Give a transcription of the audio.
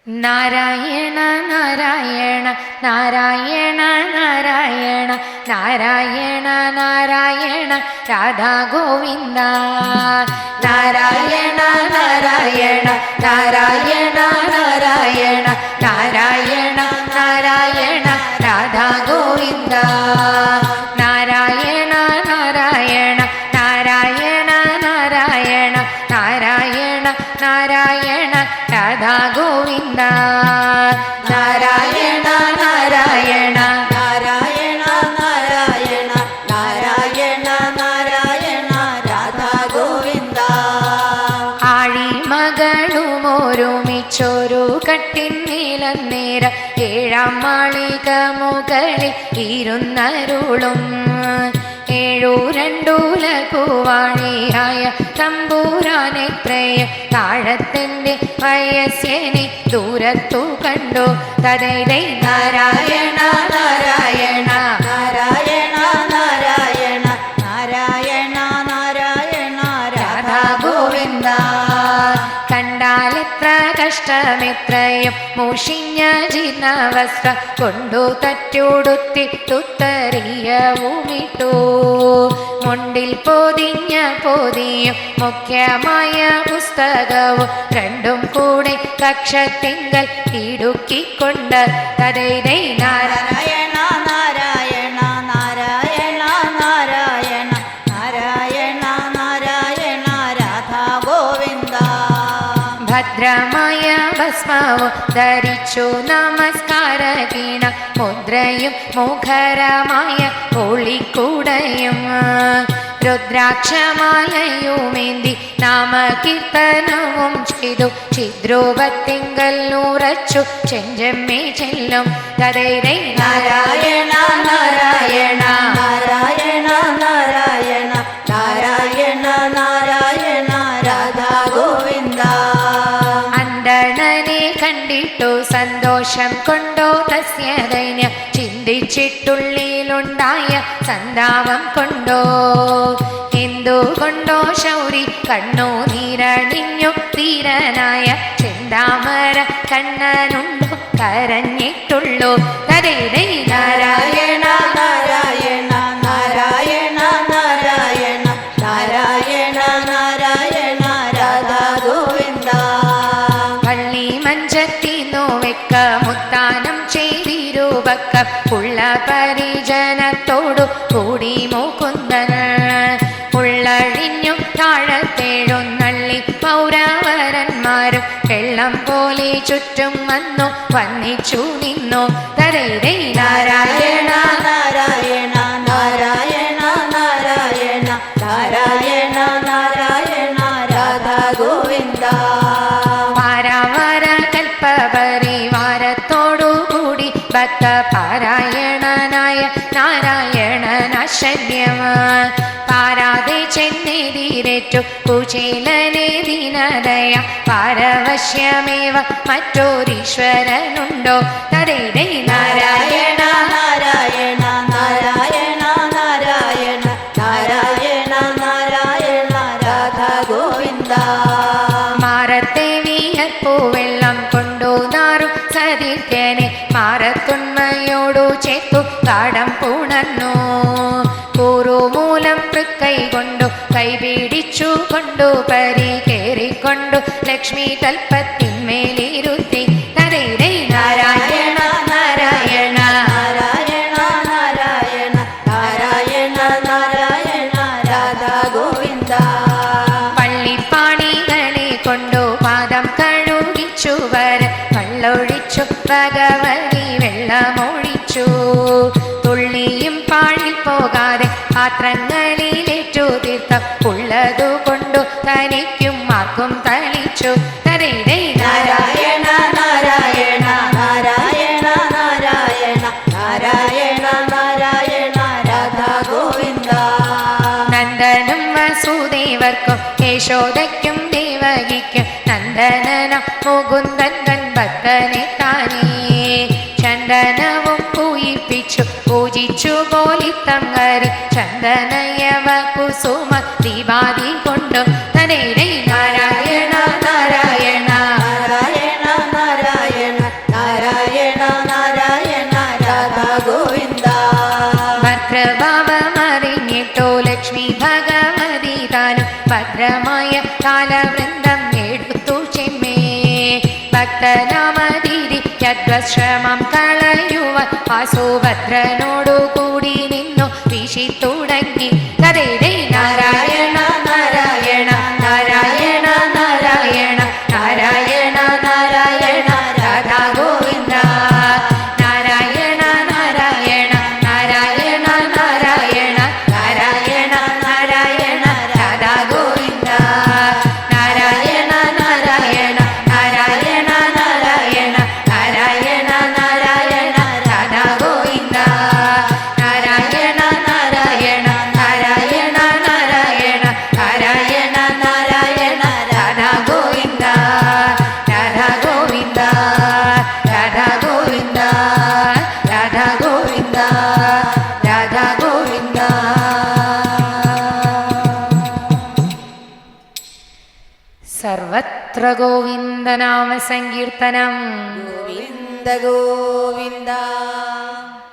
നാരായണ നാരായണ നാരായണ നാരായണ നാരായണ നാരായണ രാധാ ഗോവിന്ദ. നാരായണ നാരായണ നാരായണ നാരായണ നാരായണ നാരായണ രാധാ ഗോവിന്ദ. നാരായണ നാരായണ നാരായണ നാരായണ നാരായണ നാരായണ രാധാ ഗോവിന്ദ. നാരായണ നാരായണ നാരായണ നാരായണ നാരായണ നാരായണ രാധാ ഗോവിന്ദ. ആഴിമകളുമൊരുമിച്ചൊരു കട്ടിന്മേലന്നേര ഏഴാം മാളിക മുകളിൽ ഇരുന്നരുളും ഏഴൂരണ്ടൂലകുവാണിയായ തമ്പൂരാനെ പ്രേയ താഴത്തിൻ്റെ വയസ്യനെ ദൂരത്തു കണ്ടു. തദൈ നാരായണ നാരായണ നാരായണ നാരായണ നാരായണ നാരായണ രാധാ ഗോവിന്ദ. കണ്ടാലെത്ര കഷ്ടമെത്രയും മുഷിഞ്ഞ ജീർണവസ്ത്രം കൊണ്ടു തറ്റുടുത്തി തുത്തറിയവുമിട്ടു. മുണ്ടിൽ പൊതിഞ്ഞ പൊതിയും മുഖ്യമായ പുസ്തകവും രണ്ടും കൂടെ കക്ഷത്തിങ്കൽ ഇടുക്കിക്കൊണ്ട് തദൈ നാരായണ നാരായണ നാരായണ നാരായണ നാരായണ നാരായണ രാധാ ഗോവിന്ദ. ഭദ്രമായ ഭസ്മവും ധരിച്ചു നമസ്കാരകീണ മുദ്രയും മുഖരമായ ഒളിക്കൂടയും രുദ്രാക്ഷമാലയുമേന്തി നാമകീർത്തനവും ചെയ്തു ചിദ്രൂപത്തിങ്കൽ ഉറച്ചു ചെഞ്ചമ്മേ ചെല്ലും. തദൈ നാരായണ നാരായണ നാരായണ നാരായണ നാരായണ നാരായണ രാധാ ഗോവിന്ദ. അന്തണനെ കണ്ടിട്ടു സന്തോഷം കൊണ്ടോ തസ്യ ദൈന്യം ചിന്തിച്ചിട്ടുള്ളിലുണ്ടായ സന്താപം കൊണ്ടോ എന്തുകൊണ്ടോ ശൗരി കണ്ണു നീരണിഞ്ഞു ധീരനായ ചെന്താമര കണ്ണനുണ്ടോ കരഞ്ഞിട്ടുള്ളൂ. തദൈ നാരായണ നാരായണ നാരായണ നാരായണ നാരായണ നാരായണ രാധാ ഗോവിന്ദ. പള്ളി മഞ്ചത്തിന്നു വെക്ക മുത്താനം ചെയ്തിരുവക്ക ഉള്ള പരിജനത്തോടു കൂടി മുകുന്ദൻ ഉള്ളഴിഞ്ഞു താഴത്തേഴുന്നള്ളി പൗരവരന്മാരും വെള്ളം പോലെ ചുറ്റും വന്നു വന്നിച്ചു നിന്നു. തദൈ നാരായണ നാരായണ നാരായണ നാരായണ നാരായണ നാരായണ രാധാ ഗോവിന്ദ. പാരാവര കൽപ്പപരിവാരത്തോടു കൂടി ഭക്ത പാരായണനായ നാരായണനാശല്യമാ പാരാതെ ചെന്നെതിരേറ്റു കുചേലനെ ദീനദയ പാരവശ്യമേവ മറ്റൊരീശ്വരനുണ്ടോ. തദൈ നാരായണ നാരായണ നാരായണ നാരായണ നാരായണ നാരായണ രാധാ ഗോവിന്ദ. മാറത്തെ വിയർപ്പുവെള്ളം കൊണ്ടു നാറും സതിർക്കനെ മാറത്തുണ്മയോടു ചേർത്തു കാടം പുണർന്നു. കൂറുമൂലം തൃക്കൈ കൊണ്ടു കൈപിടിച്ചു കൊണ്ടു പരി കേറിക്കൊണ്ടു ലക്ഷ്മി തൽപ്പത്തിന്മേലിരുത്തി. തദൈ നാരായണ നാരായണ നാരായണ നാരായണ നാരായണ നാരായണ രാധാ ഗോവിന്ദ. പള്ളിപ്പാണികളെ കൊണ്ടു പാദം കഴുകിച്ചു വര കള്ളൊഴിച്ചു ഭഗവതി വെള്ളമൊഴിച്ചു. തുള്ളിയും പാഴിൽ പോകാതെ പാത്രങ്ങളിലേറ്റു തീർത്ഥം ഉള്ളതു കൊണ്ടു തനിക്കും ആർക്കും തളിച്ചു. തദൈ നാരായണ നാരായണ നാരായണ നാരായണ നാരായണ നാരായണ രാധാ ഗോവിന്ദ. നന്ദനും വസുദേവർക്കും യശോദയ്ക്കും ദേവകിക്കും നന്ദനന മുകുന്ദൻ തൻ ഭക്തനെ താനേ ചന്ദനവും പൂയിപ്പിച്ചു പൂജിച്ചു പോലിത്തങ്ങരി ചന്ദനയവ കുസുമ ദീപാതി കൊണ്ടു. തദൈ നാരായണ നാരായണ നാരായണ നാരായണ ലക്ഷ്മി ഭഗവതി താനും ഭദ്രമായ കാലവൃന്ദം എടുത്തു ചെമ്മേ ഭക്തനാമതിരി യദ്വശ്രമം കളയുവാൻ വാസുഭദ്രനോടു കൂടി നിന്നു വീശി തുടങ്ങി തതേതേ നാരായണ നാരായണ നാരായണ നാരായണ നാരായണ നാരായണ രാധാ ഗോവിന്ദ നാരായണ നാരായണ നാരായണ നാരായണ നാരായണ നാരായണ രാധാ ഗോവിന്ദ നാരായണ നാരായണ നാരായണ നാരായണ നാരായണ നാരായണ രാധാ ഗോവിന്ദ നാരായണ നാരായണ നാരായണ നാരായണ നാരായണ നാരായണ രാധാ ഗോവിന്ദ രാധാ ഗോവിന്ദ രാധാ ഗോവിന്ദ രാധാ ഗോവിന്ദ രാധാ ഗോവിന്ദ. സർവത്ര ഗോവിന്ദനാമ സങ്കീർത്തനം. ഗോവിന്ദ ഗോവിന്ദ.